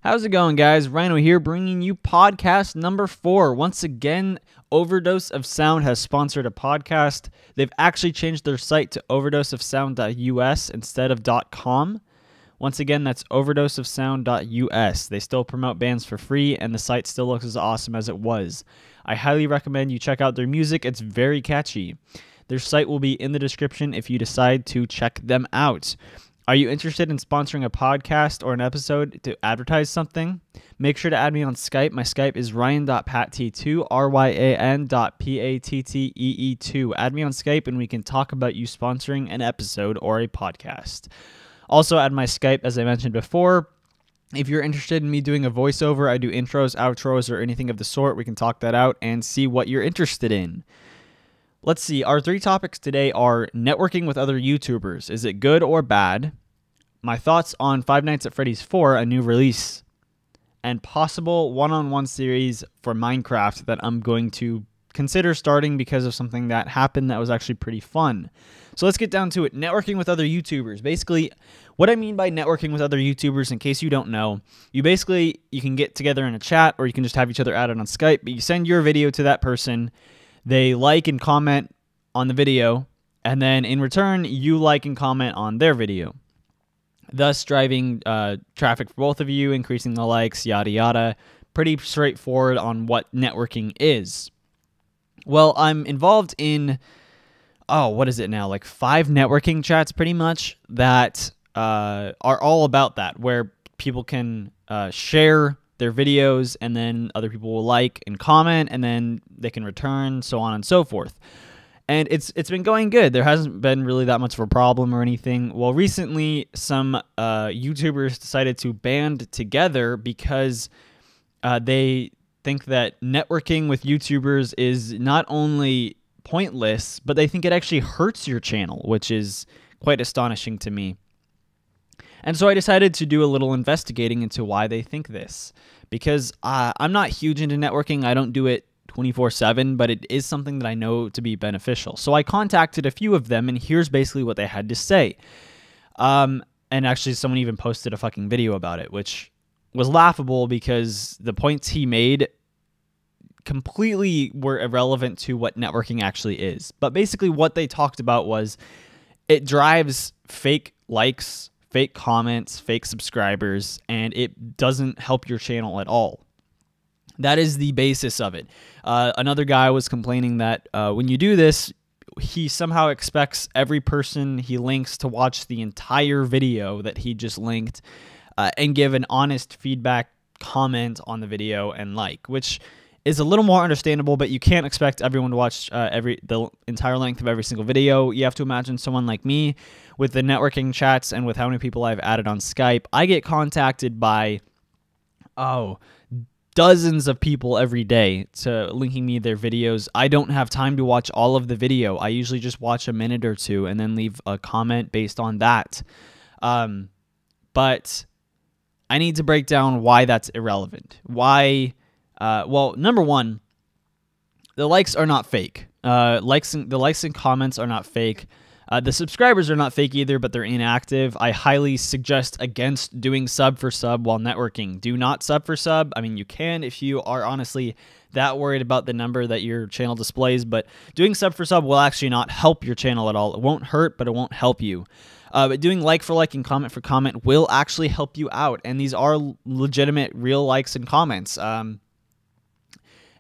How's it going, guys? Rhino here, bringing you podcast number 4. Once again, Overdose of Sound has sponsored a podcast. They've actually changed their site to overdoseofsound.us instead of .com. Once again, that's overdoseofsound.us. They still promote bands for free, and the site still looks as awesome as it was. I highly recommend you check out their music. It's very catchy. Their site will be in the description if you decide to check them out. Are you interested in sponsoring a podcast or an episode to advertise something? Make sure to add me on Skype. My Skype is ryan.pattee2, ryan.pattee2. Add me on Skype and we can talk about you sponsoring an episode or a podcast. Also, add my Skype, as I mentioned before. If you're interested in me doing a voiceover, I do intros, outros, or anything of the sort. We can talk that out and see what you're interested in. Let's see, our 3 topics today are networking with other YouTubers. Is it good or bad? My thoughts on Five Nights at Freddy's 4, a new release, and possible one-on-one series for Minecraft that I'm going to consider starting because of something that happened that was actually pretty fun. So let's get down to it. Networking with other YouTubers. Basically, what I mean by networking with other YouTubers, in case you don't know, you can get together in a chat or you can just have each other added on Skype, but you send your video to that person. They like and comment on the video, and then in return, you like and comment on their video, thus driving traffic for both of you, increasing the likes, yada yada. Pretty straightforward on what networking is. Well, I'm involved in, what is it now? Like 5 networking chats pretty much that are all about that, where people can share their videos, and then other people will like and comment, and then they can return, so on and so forth. And it's been going good. There hasn't been really that much of a problem or anything. Well, recently, some YouTubers decided to band together because they think that networking with YouTubers is not only pointless, but they think it actually hurts your channel, which is quite astonishing to me. And so I decided to do a little investigating into why they think this, because I'm not huge into networking. I don't do it 24/7, but it is something that I know to be beneficial. So I contacted a few of them, and here's basically what they had to say. And actually, someone even posted a fucking video about it, which was laughable because the points he made completely were irrelevant to what networking actually is. But basically what they talked about was it drives fake likes, fake comments, fake subscribers, and it doesn't help your channel at all. That is the basis of it. Another guy was complaining that when you do this, he somehow expects every person he links to watch the entire video that he just linked and give an honest feedback comment on the video and like, which is a little more understandable, but you can't expect everyone to watch the entire length of every single video. You have to imagine someone like me with the networking chats and with how many people I've added on Skype. I get contacted by, dozens of people every day to linking me their videos. I don't have time to watch all of the video. I usually just watch a minute or two and then leave a comment based on that. But I need to break down why that's irrelevant. Why... well, number one, the likes are not fake. The likes and comments are not fake. The subscribers are not fake either, but they're inactive. I highly suggest against doing sub for sub while networking. Do not sub for sub. I mean, you can if you are honestly that worried about the number that your channel displays, but doing sub for sub will actually not help your channel at all. It won't hurt, but it won't help you. But doing like for like and comment for comment will actually help you out, and these are legitimate, real likes and comments.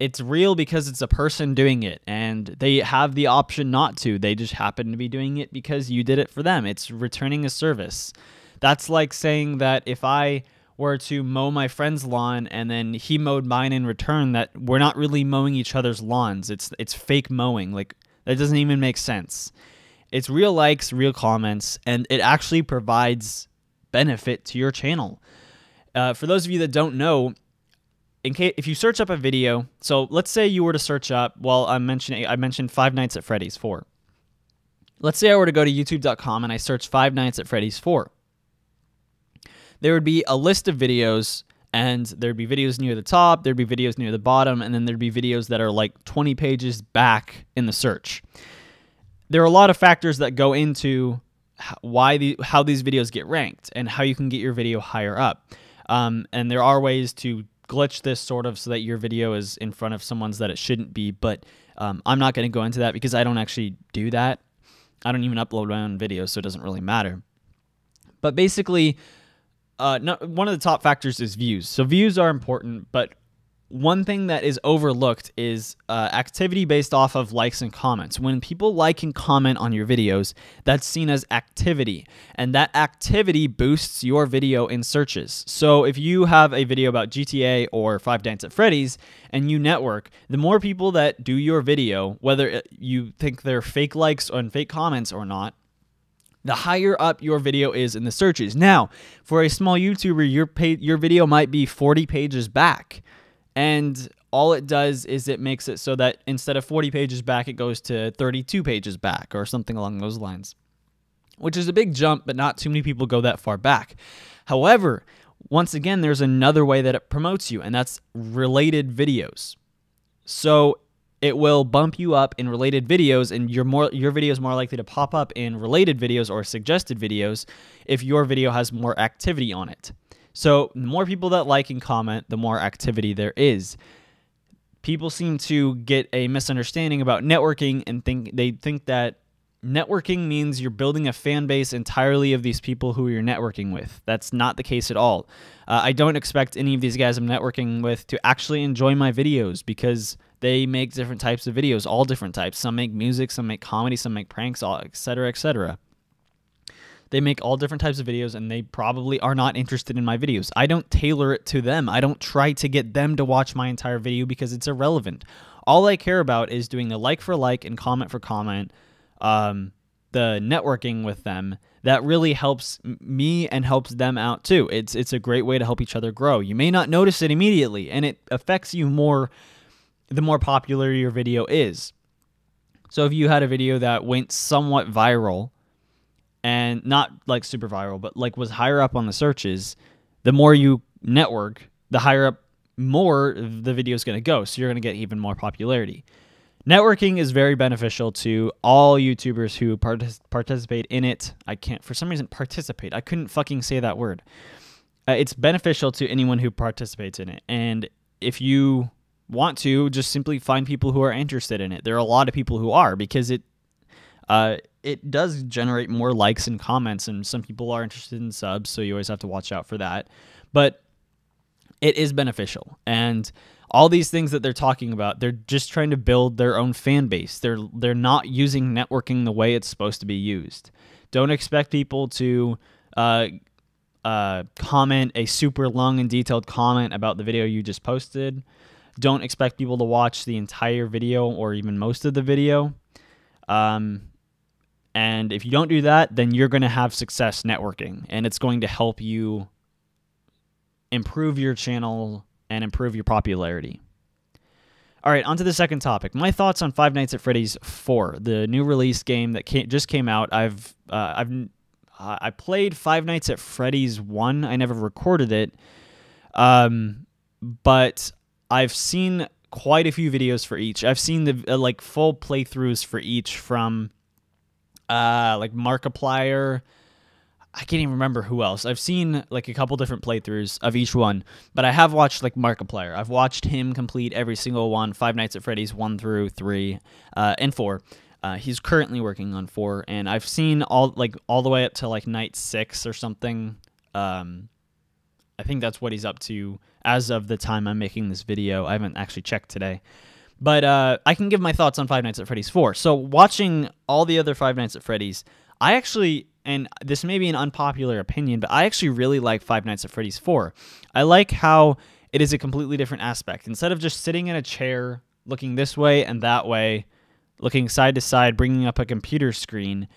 It's real because it's a person doing it, and they have the option not to. They just happen to be doing it because you did it for them. It's returning a service. That's like saying that if I were to mow my friend's lawn and then he mowed mine in return, that we're not really mowing each other's lawns. It's fake mowing. Like, that doesn't even make sense. It's real likes, real comments, and it actually provides benefit to your channel. For those of you that don't know, if you search up a video, so let's say you were to search up, I mentioned Five Nights at Freddy's 4. Let's say I were to go to youtube.com and I search Five Nights at Freddy's 4. There would be a list of videos, and there'd be videos near the top, there'd be videos near the bottom, and then there'd be videos that are like 20 pages back in the search. There are a lot of factors that go into how these videos get ranked and how you can get your video higher up. And there are ways to glitch this sort of so that your video is in front of someone's that it shouldn't be, but I'm not going to go into that because I don't actually do that. I don't even upload my own videos, so it doesn't really matter. But basically, one of the top factors is views. So views are important, but one thing that is overlooked is activity based off of likes and comments. When people like and comment on your videos, that's seen as activity, and that activity boosts your video in searches. So if you have a video about GTA or Five Nights at Freddy's and you network, the more people that do your video, whether you think they're fake likes and fake comments or not, the higher up your video is in the searches. Now, for a small YouTuber, your video might be 40 pages back. And all it does is it makes it so that instead of 40 pages back, it goes to 32 pages back or something along those lines, which is a big jump, but not too many people go that far back. However, once again, there's another way that it promotes you, and that's related videos. So it will bump you up in related videos, and your video is more likely to pop up in related videos or suggested videos if your video has more activity on it. So the more people that like and comment, the more activity there is. People seem to get a misunderstanding about networking and they think that networking means you're building a fan base entirely of these people who you're networking with. That's not the case at all. I don't expect any of these guys I'm networking with to actually enjoy my videos because they make different types of videos, all different types. Some make music, some make comedy, some make pranks, etc., etc. They make all different types of videos, and they probably are not interested in my videos. I don't tailor it to them. I don't try to get them to watch my entire video because it's irrelevant. All I care about is doing the like for like and comment for comment, the networking with them. That really helps me and helps them out too. It's a great way to help each other grow. You may not notice it immediately, and it affects you more the more popular your video is. So if you had a video that went somewhat viral, and not like super viral, but like was higher up on the searches, the more you network, the higher up more the video is going to go. So you're going to get even more popularity. Networking is very beneficial to all YouTubers who participate in it. I can't, for some reason, participate. I couldn't fucking say that word. It's beneficial to anyone who participates in it. And if you want to, just simply find people who are interested in it. There are a lot of people who are, because it does generate more likes and comments, and some people are interested in subs, so you always have to watch out for that. But it is beneficial, and all these things that they're talking about, they're just trying to build their own fan base. They're not using networking the way it's supposed to be used. Don't expect people to comment a super long and detailed comment about the video you just posted. Don't expect people to watch the entire video or even most of the video. And if you don't do that, then you're going to have success networking, and it's going to help you improve your channel and improve your popularity. All right, on to the second topic. My thoughts on Five Nights at Freddy's 4, the new release game that just came out. I played Five Nights at Freddy's 1. I never recorded it, but I've seen quite a few videos for each. I've seen the like full playthroughs for each from like Markiplier. I can't even remember who else. I've seen like a couple different playthroughs of each one, but I have watched like Markiplier. I've watched him complete every single one, Five Nights at Freddy's 1 through 3 and 4. He's currently working on 4, and I've seen all the way up to like night 6 or something. I think that's what he's up to as of the time I'm making this video. I haven't actually checked today. But I can give my thoughts on Five Nights at Freddy's 4. So watching all the other Five Nights at Freddy's, I actually, and this may be an unpopular opinion, but I actually really like Five Nights at Freddy's 4. I like how it is a completely different aspect. Instead of just sitting in a chair, looking this way and that way, looking side to side, bringing up a computer screen,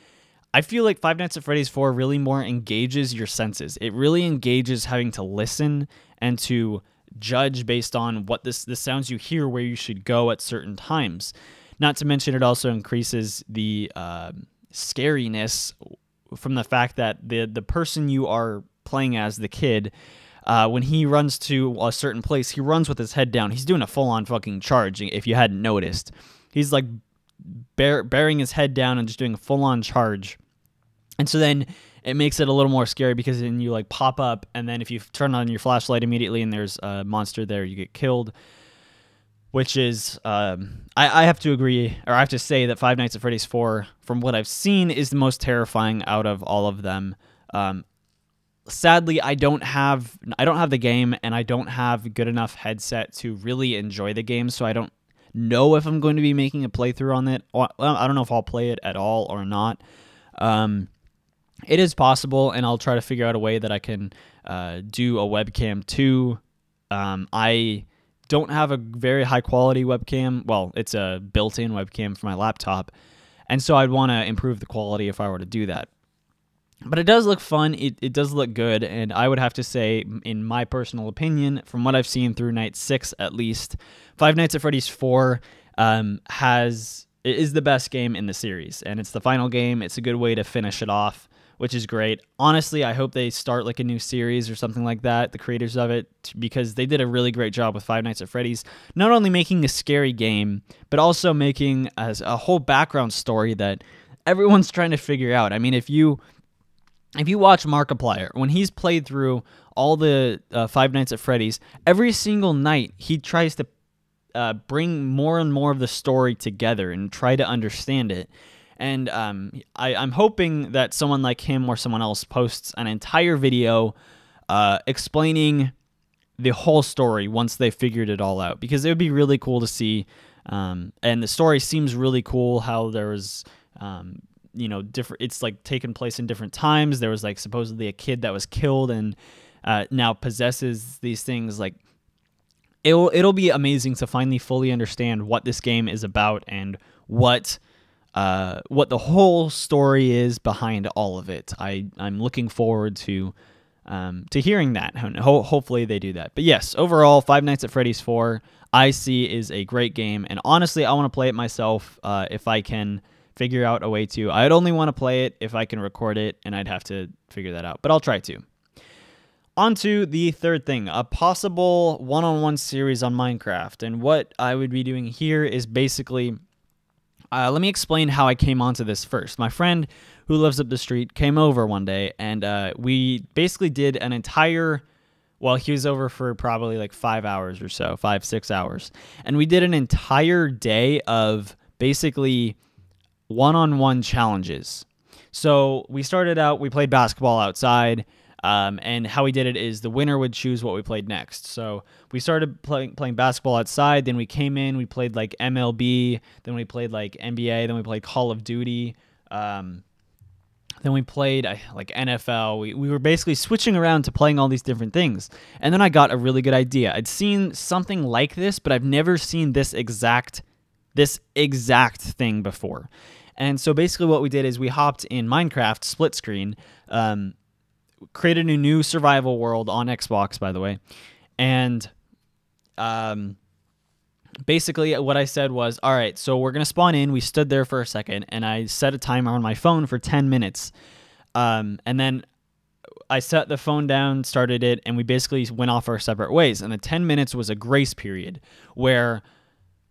I feel like Five Nights at Freddy's 4 really more engages your senses. It really engages having to listen and to judge based on what the sounds you hear, where you should go at certain times. Not to mention, it also increases the scariness from the fact that the person you are playing as, the kid, when he runs to a certain place, he runs with his head down. He's doing a full-on fucking charge, if you hadn't noticed. He's like bearing his head down and just doing a full-on charge. And so then it makes it a little more scary because then you like pop up, and then if you turn on your flashlight immediately and there's a monster there, you get killed. Which is, I have to agree, or I have to say that Five Nights at Freddy's 4, from what I've seen, is the most terrifying out of all of them. Sadly, I don't have the game, and I don't have a good enough headset to really enjoy the game, so I don't know if I'm going to be making a playthrough on it. Well, I don't know if I'll play it at all or not. It is possible, and I'll try to figure out a way that I can do a webcam too. I don't have a very high quality webcam. Well, it's a built-in webcam for my laptop, and so I'd want to improve the quality if I were to do that. But it does look fun. It does look good, and I would have to say, in my personal opinion, from what I've seen through Night 6 at least, Five Nights at Freddy's 4 is the best game in the series, and it's the final game. It's a good way to finish it off, which is great. Honestly, I hope they start like a new series or something like that, the creators of it, because they did a really great job with Five Nights at Freddy's, not only making a scary game, but also making a whole background story that everyone's trying to figure out. I mean, if you watch Markiplier, when he's played through all the Five Nights at Freddy's, every single night he tries to bring more and more of the story together and try to understand it. And I'm hoping that someone like him or someone else posts an entire video explaining the whole story once they figured it all out, because it would be really cool to see. And the story seems really cool, how there was different, it's like taken place in different times. There was like supposedly a kid that was killed and now possesses these things. Like it'll be amazing to finally fully understand what this game is about and what the whole story is behind all of it. I'm looking forward to hearing that. Hopefully they do that. But yes, overall, Five Nights at Freddy's 4 I see is a great game, and honestly, I want to play it myself if I can figure out a way to. I'd only want to play it if I can record it, and I'd have to figure that out, but I'll try to. On to the third thing, a possible one-on-one series on Minecraft, and what I would be doing here is basically, let me explain how I came onto this first. My friend who lives up the street came over one day, and we basically did an entire, well, he was over for probably like 5 hours or so, 5-6 hours, and we did an entire day of basically one-on-one challenges. So we started out, we played basketball outside, and how we did it is the winner would choose what we played next. So we started playing basketball outside, then we came in, we played like MLB, then we played like NBA, then we played Call of Duty, then we played like NFL. We were basically switching around to playing all these different things. And then I got a really good idea. I'd seen something like this, but I've never seen this exact thing before. And so basically what we did is we hopped in Minecraft split screen, created a new survival world on Xbox, by the way. And basically what I said was, all right, so we're going to spawn in. We stood there for a second, and I set a timer on my phone for 10 minutes. And then I set the phone down, started it, and we basically went off our separate ways. And the 10 minutes was a grace period where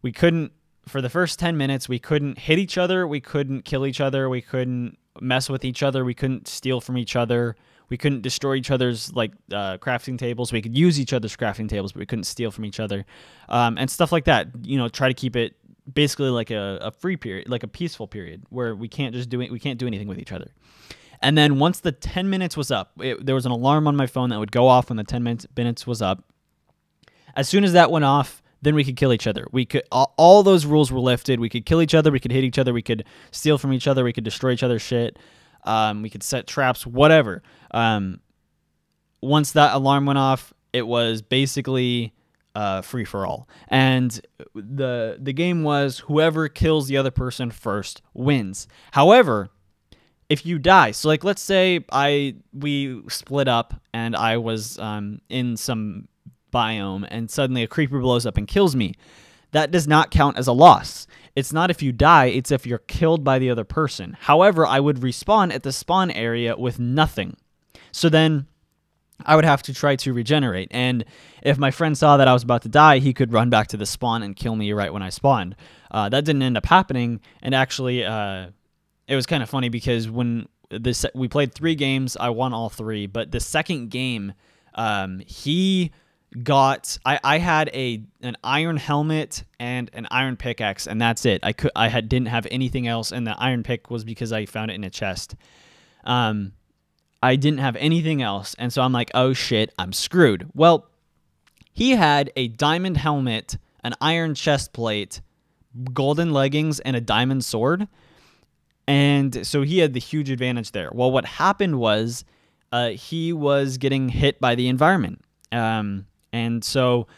we couldn't, for the first 10 minutes, we couldn't hit each other, we couldn't kill each other, we couldn't mess with each other, we couldn't steal from each other, we couldn't destroy each other's like crafting tables. We could use each other's crafting tables, but we couldn't steal from each other, and stuff like that. You know, try to keep it basically like a free period, like a peaceful period where we can't just do it. We can't do anything with each other. And then once the 10 minutes was up, there was an alarm on my phone that would go off when the 10 minutes was up. As soon as that went off, then we could kill each other. We could all those rules were lifted. We could kill each other. We could hit each other. We could steal from each other. We could destroy each other's shit. We could set traps, whatever. Once that alarm went off, it was basically free for all. And the game was whoever kills the other person first wins. However, if you die, so like let's say we split up and I was in some biome and suddenly a creeper blows up and kills me, that does not count as a loss. It's not if you die, it's if you're killed by the other person. However, I would respawn at the spawn area with nothing. So then I would have to try to regenerate. And if my friend saw that I was about to die, he could run back to the spawn and kill me right when I spawned. That didn't end up happening. And actually, it was kind of funny because when we played 3 games. I won all 3, but the second game, he got I had an iron helmet and an iron pickaxe, and that's it. Didn't have anything else, and the iron pick was because I found it in a chest. I didn't have anything else, and so I'm like, oh shit, I'm screwed. Well, he had a diamond helmet, an iron chest plate, golden leggings, and a diamond sword. And so he had the huge advantage there. Well, what happened was he was getting hit by the environment. And so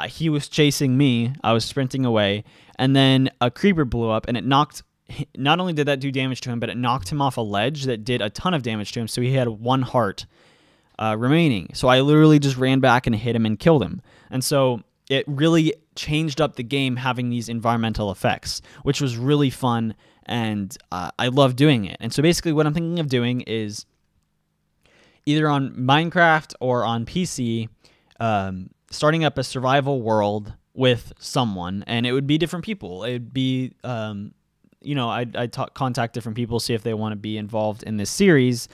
he was chasing me. I was sprinting away. And then a creeper blew up, and it knocked... Not only did that do damage to him, but it knocked him off a ledge that did a ton of damage to him. So he had 1 heart remaining. So I literally just ran back and hit him and killed him. And so it really changed up the game having these environmental effects, which was really fun, and I love doing it. And so basically what I'm thinking of doing is either on Minecraft or on PC, starting up a survival world with someone, and it would be different people. It would be... I'd contact different people, see if they want to be involved in this series,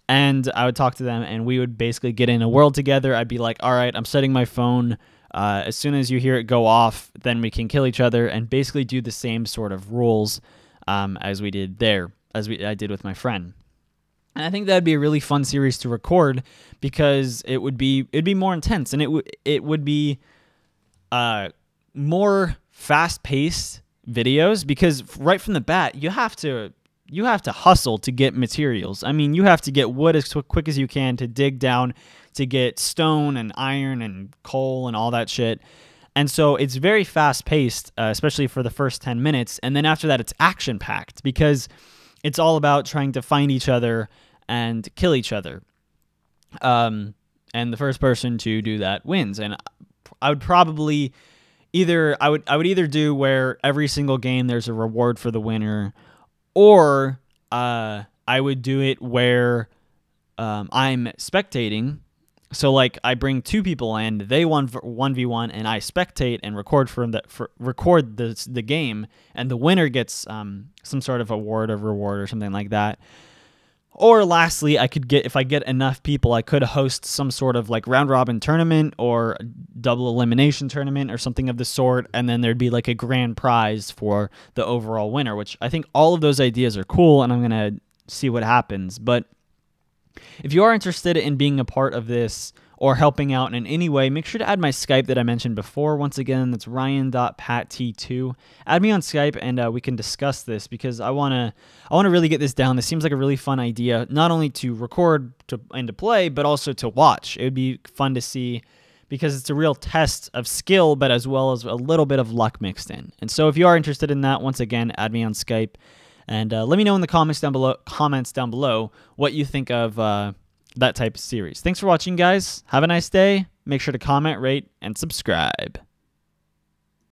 and I would talk to them, and we would basically get in a world together. I'd be like, all right, I'm setting my phone. As soon as you hear it go off, then we can kill each other, and basically do the same sort of rules as we did there, I did with my friend. And I think that'd be a really fun series to record, because it'd be more intense, and it would be more fast-paced videos, because right from the bat you have to hustle to get materials. I mean, you have to get wood as quick as you can to dig down, to get stone and iron and coal and all that shit. And so it's very fast paced, especially for the first 10 minutes, and then after that it's action packed, because it's all about trying to find each other and kill each other, and the first person to do that wins. And I would probably I would either do where every single game there's a reward for the winner, or I would do it where I'm spectating. So like I bring 2 people in, they 1v1, and I spectate and record record the game, and the winner gets some sort of award or reward or something like that. Or lastly, if I get enough people, I could host some sort of like round robin tournament or a double elimination tournament or something of the sort, and then there'd be like a grand prize for the overall winner, which I think all of those ideas are cool, and I'm going to see what happens. But if you are interested in being a part of this or helping out in any way, make sure to add my Skype that I mentioned before. Once again, that's ryan.patt2. Add me on Skype, and we can discuss this, because I want to really get this down. This seems like a really fun idea, not only to record and to play, but also to watch. It would be fun to see, because it's a real test of skill, but as well as a little bit of luck mixed in. And so if you are interested in that, once again, add me on Skype, and let me know in the comments down below what you think of that type of series. Thanks for watching, guys. Have a nice day. Make sure to comment, rate, and subscribe.